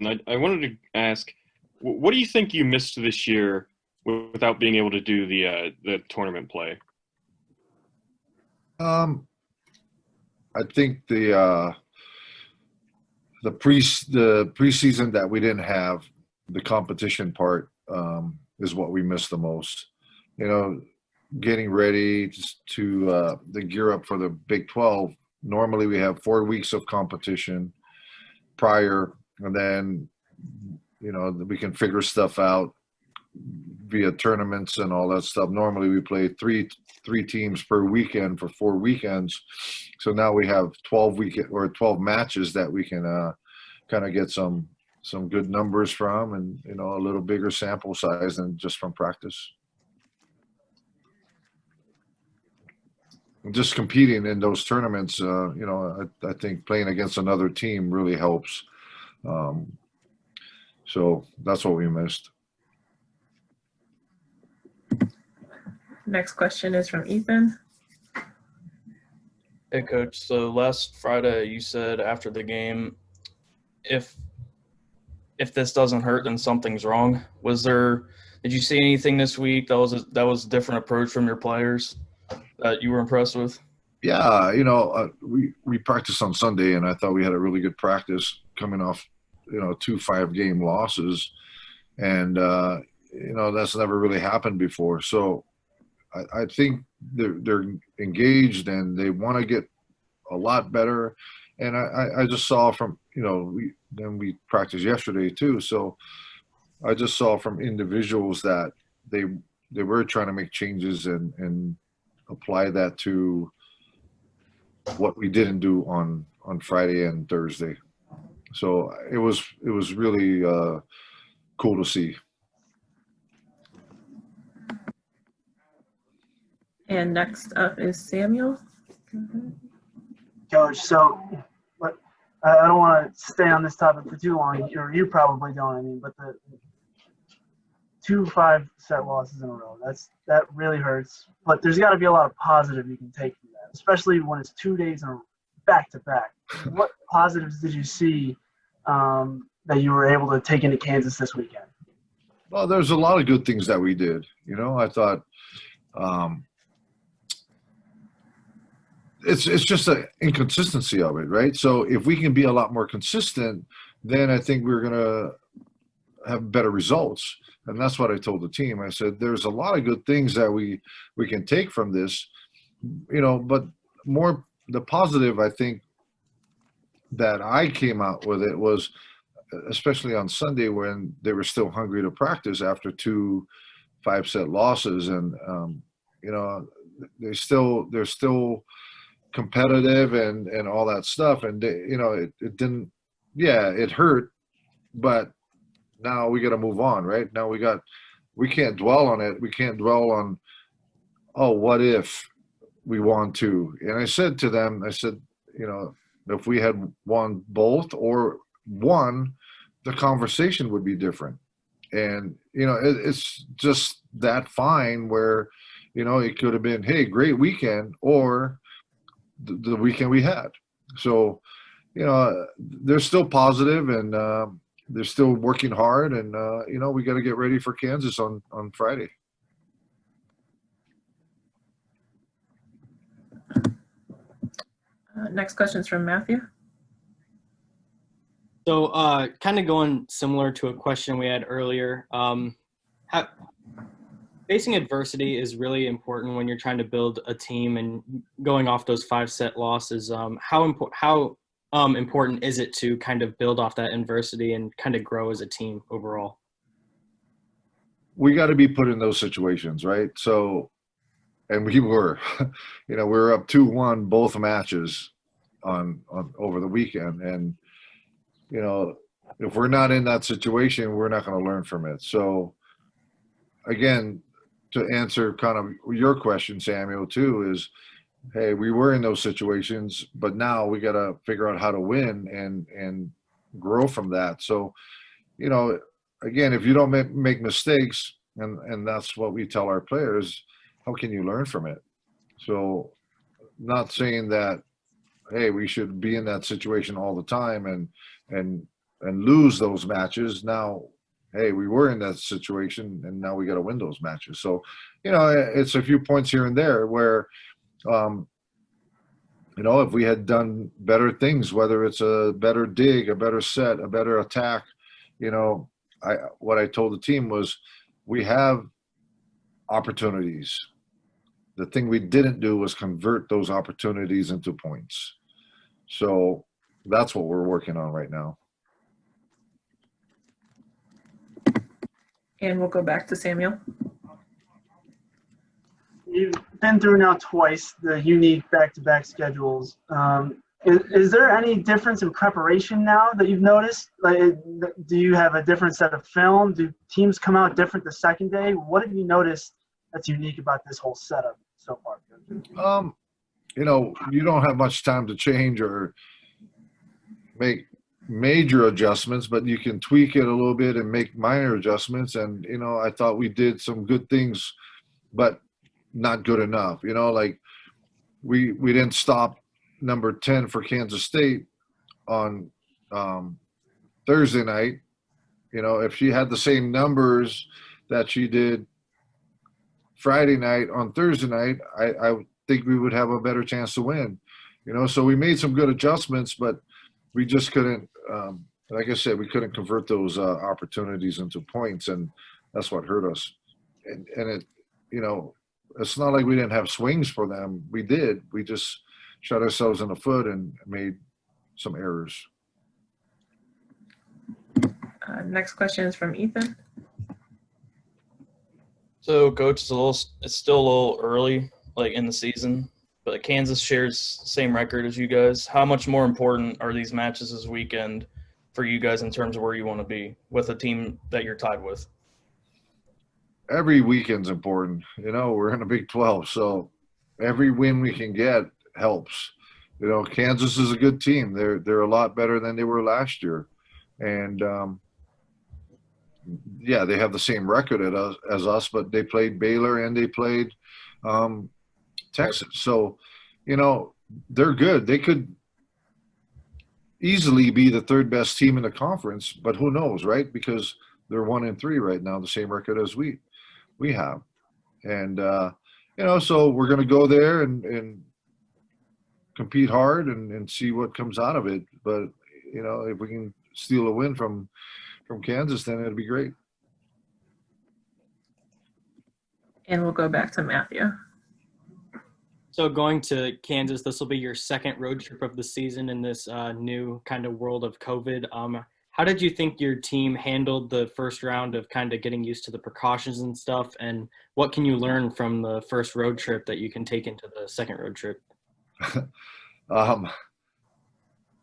I wanted to ask, what do you think you missed this year without being able to do the tournament play? Um, I think the preseason that we didn't have, the competition part, is what we missed the most. You know, getting ready to gear up for the Big 12. Normally, we have 4 weeks of competition prior, and then we can figure stuff out via tournaments and all that stuff. Normally, we play three teams per weekend for 4 weekends. So now we have 12 matches that we can kind of get some good numbers from, and a little bigger sample size than just from practice. And just competing in those tournaments, I think playing against another team really helps. So that's what we missed. Next question is from Ethan. Hey, Coach. So last Friday, you said after the game, if this doesn't hurt, then something's wrong. Did you see anything this week that was a different approach from your players that you were impressed with? Yeah, we practiced on Sunday, and I thought we had a really good practice coming off, 2 5-game losses, and that's never really happened before. So I think they're engaged and they want to get a lot better. And I just saw from we practiced yesterday too. So I just saw from individuals that they were trying to make changes and apply that to what we didn't do on Friday and Thursday. So it was really cool to see. And next up is Samuel. Coach, so I don't want to stay on this topic for too long, or you probably don't, but the 2 5-set losses in a row, that really hurts. But there's got to be a lot of positive you can take from that, especially when it's 2 days in back-to-back. What positives did you see that you were able to take into Kansas this weekend? Well, there's a lot of good things that we did. I thought it's just an inconsistency of it, right? So if we can be a lot more consistent, then I think we're going to have better results. And that's what I told the team. I said, there's a lot of good things that we can take from this, but more the positive, I think, that I came out with it was, especially on Sunday when they were still hungry to practice after 2 5-set losses. And, they're still competitive and all that stuff. And, it didn't, it hurt, but now we got to move on, right? Now we can't dwell on it. We can't dwell on, oh, what if we want to? And I said to them, if we had won both or one, the conversation would be different. And, it's just that fine where, it could have been, hey, great weekend, or the weekend we had. So, they're still positive and they're still working hard. And, we got to get ready for Kansas on Friday. Next question is from Matthew. So kind of going similar to a question we had earlier, facing adversity is really important when you're trying to build a team, and going off those 5-set losses. How important is it to kind of build off that adversity and kind of grow as a team overall? We got to be put in those situations, right? So, and we were, we were up 2-1 both matches on over the weekend, and if we're not in that situation, we're not going to learn from it. So, again, to answer kind of your question, Samuel, too, is, hey, we were in those situations, but now we got to figure out how to win and grow from that. So, again, if you don't make mistakes, and that's what we tell our players, how can you learn from it? So, not saying that, hey, we should be in that situation all the time and and lose those matches. Now, hey, we were in that situation, and now we got to win those matches. So, it's a few points here and there where, if we had done better things, whether it's a better dig, a better set, a better attack, what I told the team was we have opportunities. The thing we didn't do was convert those opportunities into points. So that's what we're working on right now. And we'll go back to Samuel. You've been through now twice the unique back-to-back schedules. Is there any difference in preparation now that you've noticed? Like, do you have a different set of film? Do teams come out different the second day? What have you noticed that's unique about this whole setup so far? You don't have much time to change or make major adjustments, but you can tweak it a little bit and make minor adjustments. And, I thought we did some good things, but not good enough. Like we didn't stop number 10 for Kansas State on Thursday night. If she had the same numbers that she did Friday night on Thursday night, I think we would have a better chance to win. So we made some good adjustments, but we just couldn't, like I said, we couldn't convert those opportunities into points, and that's what hurt us. And it, it's not like we didn't have swings for them. We did. We just shot ourselves in the foot and made some errors. Next question is from Ethan. So, Coach, it's still a little early, like in the season, but Kansas shares the same record as you guys. How much more important are these matches this weekend for you guys in terms of where you want to be with a team that you're tied with? Every weekend's important. We're in a Big 12, so every win we can get helps. Kansas is a good team. They're a lot better than they were last year, and they have the same record as us, but they played Baylor and they played Texas. So, they're good. They could easily be the third best team in the conference, but who knows, right? Because they're 1-3 right now, the same record as we have. And, so we're going to go there and compete hard and see what comes out of it. But, if we can steal a win from Kansas, then it'd be great. And we'll go back to Matthew. So going to Kansas, this will be your second road trip of the season in this new kind of world of COVID. How did you think your team handled the first round of kind of getting used to the precautions and stuff? And what can you learn from the first road trip that you can take into the second road trip?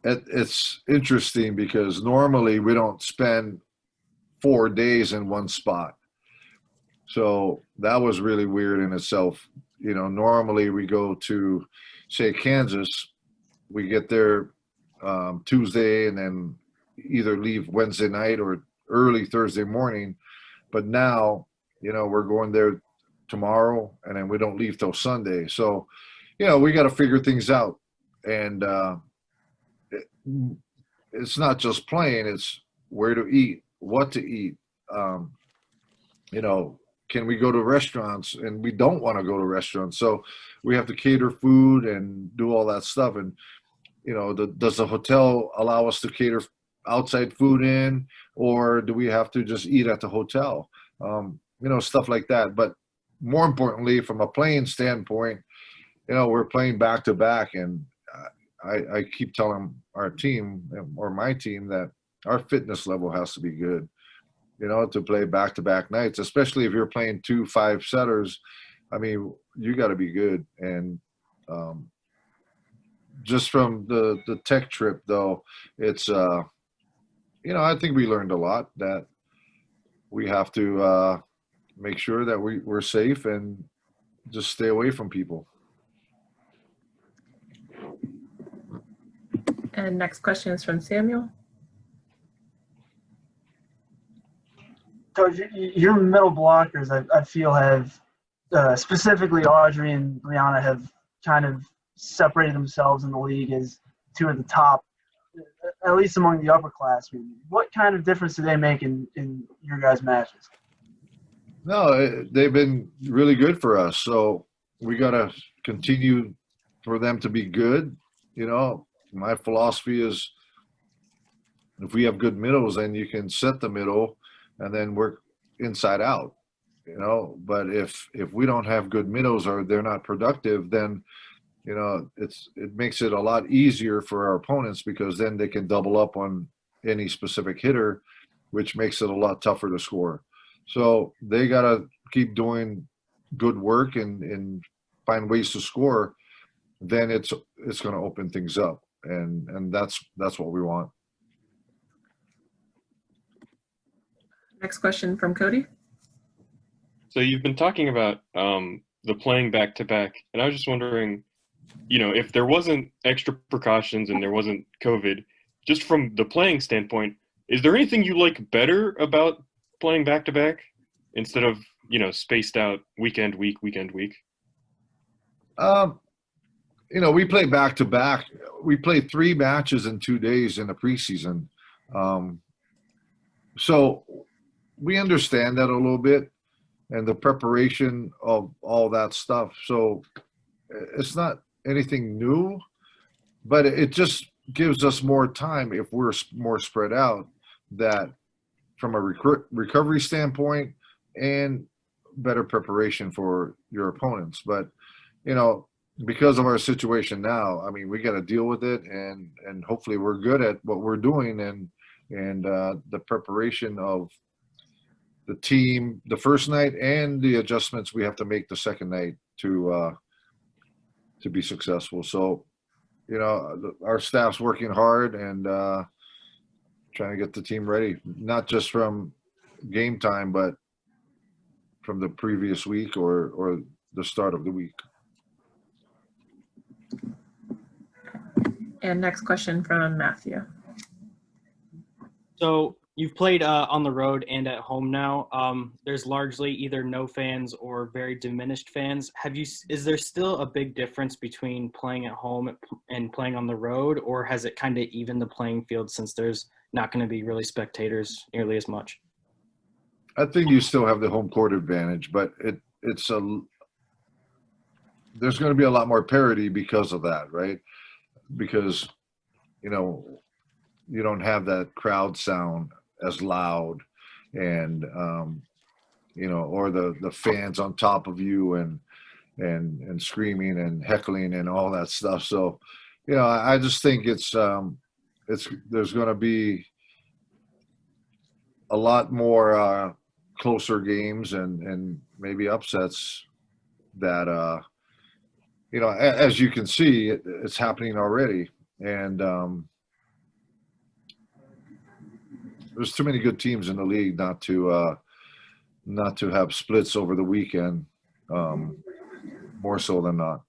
It's interesting because normally we don't spend 4 days in one spot. So that was really weird in itself. Normally we go to, say, Kansas, we get there Tuesday and then either leave Wednesday night or early Thursday morning. But now, we're going there tomorrow and then we don't leave till Sunday. So, we got to figure things out. And it's not just playing, it's where to eat, what to eat. Can we go to restaurants? And we don't want to go to restaurants. So we have to cater food and do all that stuff. And, does the hotel allow us to cater outside food in, or do we have to just eat at the hotel? Stuff like that. But more importantly, from a playing standpoint, we're playing back to back. And I keep telling our team or my team that our fitness level has to be good. To play back-to-back nights, especially if you're playing 2 5-setters. I mean, you got to be good. And just from the tech trip, though, it's, I think we learned a lot that we have to make sure that we're safe and just stay away from people. And next question is from Samuel. Coach, your middle blockers, I feel, have specifically Audrey and Brianna have kind of separated themselves in the league as two of the top at least among the upperclassmen. What kind of difference do they make in your guys' matches? No, they've been really good for us. So we got to continue for them to be good. You know, my philosophy is if we have good middles, then you can set the middle and then work inside out. You know, but if we don't have good middles or they're not productive, then you know it makes it a lot easier for our opponents because then they can double up on any specific hitter, which makes it a lot tougher to score. So they got to keep doing good work and find ways to score. Then it's going to open things up, and that's what we want. Next question from Cody. So you've been talking about the playing back to back, and I was just wondering, you know, if there wasn't extra precautions and there wasn't COVID, just from the playing standpoint, is there anything you like better about playing back to back instead of, you know, spaced out weekend week? You know, we play back to back. We played 3 matches in 2 days in the preseason, so we understand that a little bit. And the preparation of all that stuff. So it's not anything new, but it just gives us more time if we're more spread out, that from a recovery standpoint and better preparation for your opponents. But, you know, because of our situation now, I mean, we got to deal with it and hopefully we're good at what we're doing and the preparation of the team the first night and the adjustments we have to make the second night to be successful. So, you know, our staff's working hard and trying to get the team ready, not just from game time, but from the previous week or the start of the week. And next question from Matthew. So you've played on the road and at home now. There's largely either no fans or very diminished fans. Is there still a big difference between playing at home and playing on the road, or has it kind of evened the playing field since there's not going to be really spectators nearly as much? I think you still have the home court advantage, but there's going to be a lot more parity because of that, right? Because, you know, you don't have that crowd sound as loud and, you know, or the fans on top of you and screaming and heckling and all that stuff. So, you know, I just think there's going to be a lot more closer games and maybe upsets that, you know, as you can see, it's happening already. And there's too many good teams in the league not to have splits over the weekend, more so than not.